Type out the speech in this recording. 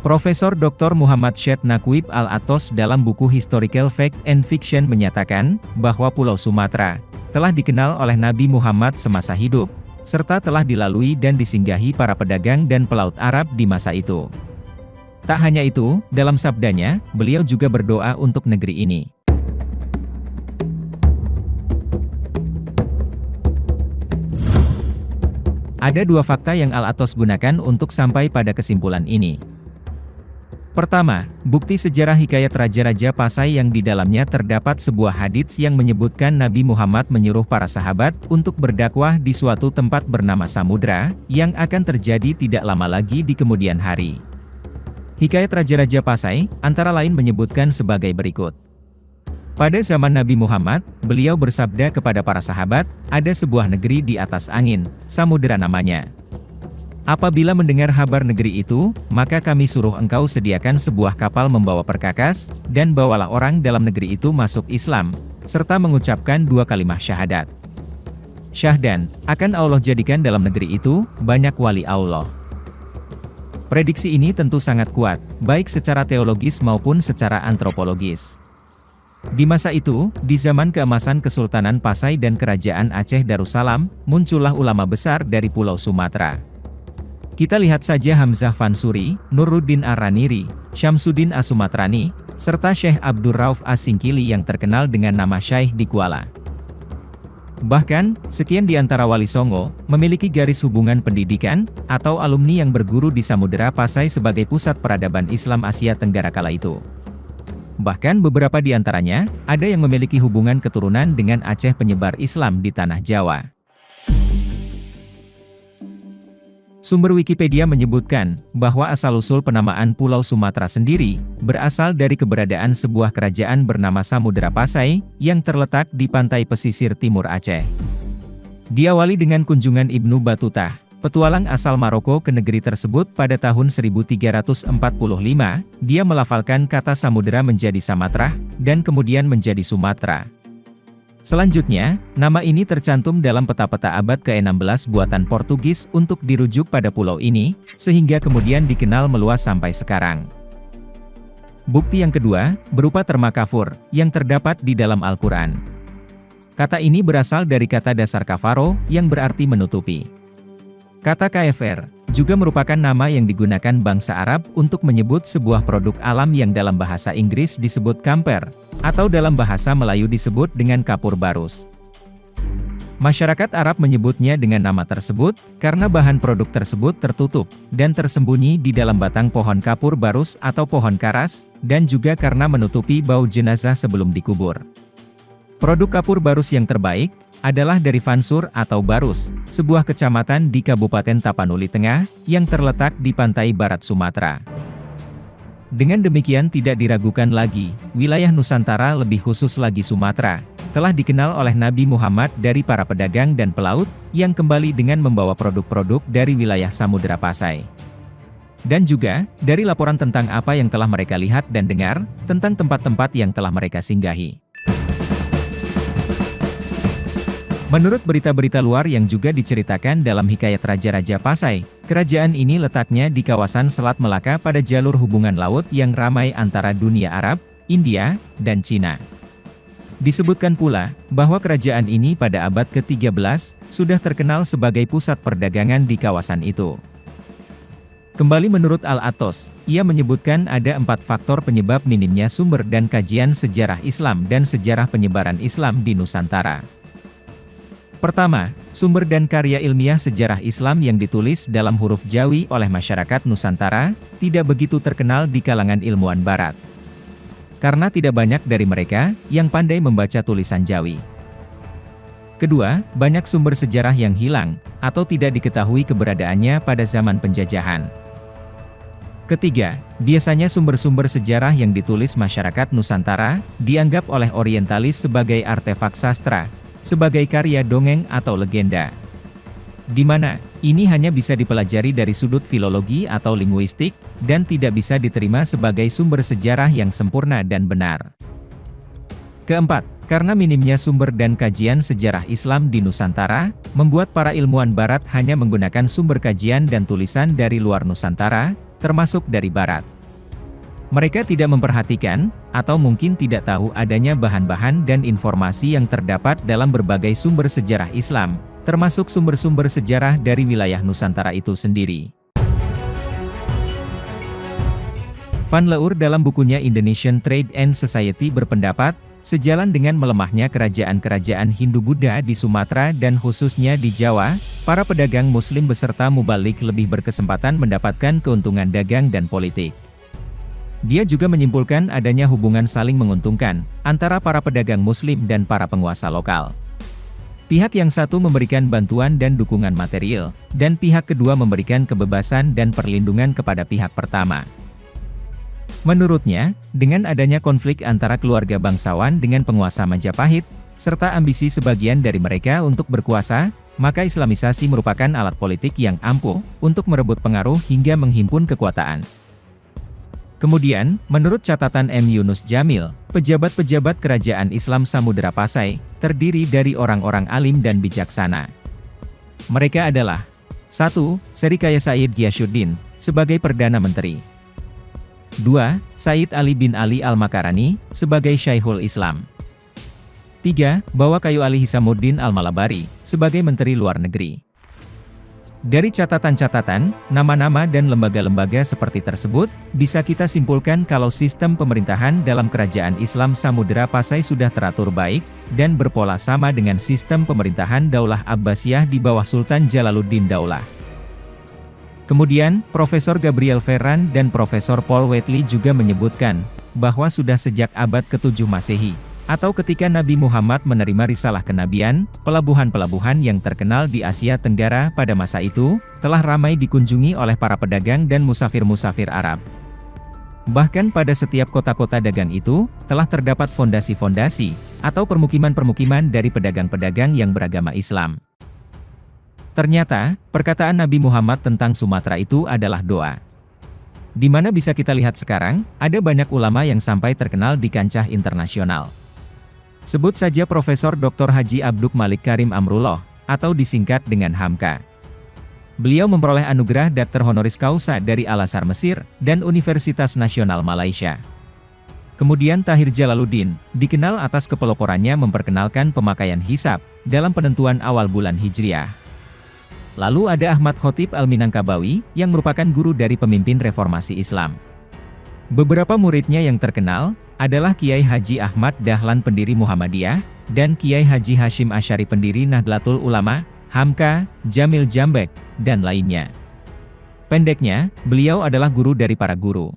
Profesor Dr. Muhammad Syed Naquib Al-Atos dalam buku Historical Fact and Fiction menyatakan bahwa Pulau Sumatera telah dikenal oleh Nabi Muhammad semasa hidup, serta telah dilalui dan disinggahi para pedagang dan pelaut Arab di masa itu. Tak hanya itu, dalam sabdanya, beliau juga berdoa untuk negeri ini. Ada dua fakta yang Al-Atos gunakan untuk sampai pada kesimpulan ini. Pertama, bukti sejarah hikayat Raja-Raja Pasai yang di dalamnya terdapat sebuah hadits yang menyebutkan Nabi Muhammad menyuruh para sahabat untuk berdakwah di suatu tempat bernama Samudra, yang akan terjadi tidak lama lagi di kemudian hari. Hikayat Raja-Raja Pasai, antara lain menyebutkan sebagai berikut. Pada zaman Nabi Muhammad, beliau bersabda kepada para sahabat, ada sebuah negeri di atas angin, Samudra namanya. Apabila mendengar kabar negeri itu, maka kami suruh engkau sediakan sebuah kapal membawa perkakas, dan bawalah orang dalam negeri itu masuk Islam, serta mengucapkan dua kalimat syahadat. Syahdan, akan Allah jadikan dalam negeri itu, banyak wali Allah. Prediksi ini tentu sangat kuat, baik secara teologis maupun secara antropologis. Di masa itu, di zaman keemasan Kesultanan Pasai dan Kerajaan Aceh Darussalam, muncullah ulama besar dari Pulau Sumatera. Kita lihat saja Hamzah Fansuri, Nuruddin Ar-Raniri, Syamsuddin As-Sumatrani, serta Syekh Abdur Rauf As-Singkili yang terkenal dengan nama Syaikh di Kuala. Bahkan, sekian di antara Wali Songo, memiliki garis hubungan pendidikan, atau alumni yang berguru di Samudera Pasai sebagai pusat peradaban Islam Asia Tenggara kala itu. Bahkan beberapa di antaranya, ada yang memiliki hubungan keturunan dengan Aceh penyebar Islam di Tanah Jawa. Sumber Wikipedia menyebutkan bahwa asal-usul penamaan Pulau Sumatera sendiri berasal dari keberadaan sebuah kerajaan bernama Samudera Pasai yang terletak di pantai pesisir timur Aceh. Diawali dengan kunjungan Ibnu Batutah, petualang asal Maroko ke negeri tersebut pada tahun 1345, dia melafalkan kata Samudera menjadi Samatrah dan kemudian menjadi Sumatera. Selanjutnya, nama ini tercantum dalam peta-peta abad ke-16 buatan Portugis untuk dirujuk pada pulau ini, sehingga kemudian dikenal meluas sampai sekarang. Bukti yang kedua, berupa terma kafur, yang terdapat di dalam Al-Quran. Kata ini berasal dari kata dasar kafaro, yang berarti menutupi. Kata kafir juga merupakan nama yang digunakan bangsa Arab untuk menyebut sebuah produk alam yang dalam bahasa Inggris disebut kamper, atau dalam bahasa Melayu disebut dengan kapur barus. Masyarakat Arab menyebutnya dengan nama tersebut, karena bahan produk tersebut tertutup, dan tersembunyi di dalam batang pohon kapur barus atau pohon karas, dan juga karena menutupi bau jenazah sebelum dikubur. Produk kapur barus yang terbaik adalah dari Fansur atau Barus, sebuah kecamatan di Kabupaten Tapanuli Tengah, yang terletak di pantai barat Sumatera. Dengan demikian tidak diragukan lagi, wilayah Nusantara lebih khusus lagi Sumatera, telah dikenal oleh Nabi Muhammad dari para pedagang dan pelaut, yang kembali dengan membawa produk-produk dari wilayah Samudera Pasai. Dan juga, dari laporan tentang apa yang telah mereka lihat dan dengar, tentang tempat-tempat yang telah mereka singgahi. Menurut berita-berita luar yang juga diceritakan dalam hikayat Raja-Raja Pasai, kerajaan ini letaknya di kawasan Selat Melaka pada jalur hubungan laut yang ramai antara dunia Arab, India, dan Cina. Disebutkan pula, bahwa kerajaan ini pada abad ke-13, sudah terkenal sebagai pusat perdagangan di kawasan itu. Kembali menurut Al-Atos, ia menyebutkan ada 4 faktor penyebab minimnya sumber dan kajian sejarah Islam dan sejarah penyebaran Islam di Nusantara. Pertama, sumber dan karya ilmiah sejarah Islam yang ditulis dalam huruf Jawi oleh masyarakat Nusantara, tidak begitu terkenal di kalangan ilmuwan Barat. Karena tidak banyak dari mereka, yang pandai membaca tulisan Jawi. Kedua, banyak sumber sejarah yang hilang, atau tidak diketahui keberadaannya pada zaman penjajahan. Ketiga, biasanya sumber-sumber sejarah yang ditulis masyarakat Nusantara, dianggap oleh orientalis sebagai artefak sastra, sebagai karya dongeng atau legenda. Di mana, ini hanya bisa dipelajari dari sudut filologi atau linguistik, dan tidak bisa diterima sebagai sumber sejarah yang sempurna dan benar. Keempat, karena minimnya sumber dan kajian sejarah Islam di Nusantara, membuat para ilmuwan Barat hanya menggunakan sumber kajian dan tulisan dari luar Nusantara, termasuk dari Barat. Mereka tidak memperhatikan, atau mungkin tidak tahu adanya bahan-bahan dan informasi yang terdapat dalam berbagai sumber sejarah Islam, termasuk sumber-sumber sejarah dari wilayah Nusantara itu sendiri. Van Leur dalam bukunya Indonesian Trade and Society berpendapat, sejalan dengan melemahnya kerajaan-kerajaan Hindu-Buddha di Sumatera dan khususnya di Jawa, para pedagang Muslim beserta mubalik lebih berkesempatan mendapatkan keuntungan dagang dan politik. Dia juga menyimpulkan adanya hubungan saling menguntungkan antara para pedagang Muslim dan para penguasa lokal. Pihak yang satu memberikan bantuan dan dukungan material, dan pihak kedua memberikan kebebasan dan perlindungan kepada pihak pertama. Menurutnya, dengan adanya konflik antara keluarga bangsawan dengan penguasa Majapahit, serta ambisi sebagian dari mereka untuk berkuasa, maka Islamisasi merupakan alat politik yang ampuh untuk merebut pengaruh hingga menghimpun kekuasaan. Kemudian, menurut catatan M. Yunus Jamil, pejabat-pejabat kerajaan Islam Samudera Pasai, terdiri dari orang-orang alim dan bijaksana. Mereka adalah 1. Serikaya Said Ghiasyuddin, sebagai Perdana Menteri. 2. Said Ali bin Ali Al-Makarani, sebagai Syekhul Islam. 3. Bawakayu Ali Hisamuddin Al-Malabari, sebagai Menteri Luar Negeri. Dari catatan-catatan, nama-nama dan lembaga-lembaga seperti tersebut, bisa kita simpulkan kalau sistem pemerintahan dalam kerajaan Islam Samudera Pasai sudah teratur baik, dan berpola sama dengan sistem pemerintahan Daulah Abbasiyah di bawah Sultan Jalaluddin Daulah. Kemudian, Profesor Gabriel Ferran dan Profesor Paul Wheatley juga menyebutkan, bahwa sudah sejak abad ke-7 Masehi, atau ketika Nabi Muhammad menerima risalah kenabian, pelabuhan-pelabuhan yang terkenal di Asia Tenggara pada masa itu, telah ramai dikunjungi oleh para pedagang dan musafir-musafir Arab. Bahkan pada setiap kota-kota dagang itu, telah terdapat fondasi-fondasi, atau permukiman-permukiman dari pedagang-pedagang yang beragama Islam. Ternyata, perkataan Nabi Muhammad tentang Sumatera itu adalah doa. Di mana bisa kita lihat sekarang, ada banyak ulama yang sampai terkenal di kancah internasional. Sebut saja Profesor Dr. Haji Abduk Malik Karim Amrullah, atau disingkat dengan Hamka. Beliau memperoleh anugerah Dr. Honoris Causa dari Al-Azhar Mesir, dan Universitas Nasional Malaysia. Kemudian Tahir Jalaluddin, dikenal atas kepeloporannya memperkenalkan pemakaian hisab, dalam penentuan awal bulan Hijriah. Lalu ada Ahmad Khotib Al-Minangkabawi, yang merupakan guru dari pemimpin reformasi Islam. Beberapa muridnya yang terkenal, adalah Kiai Haji Ahmad Dahlan pendiri Muhammadiyah, dan Kiai Haji Hashim Asy'ari pendiri Nahdlatul Ulama, Hamka, Jamil Jambek, dan lainnya. Pendeknya, beliau adalah guru dari para guru.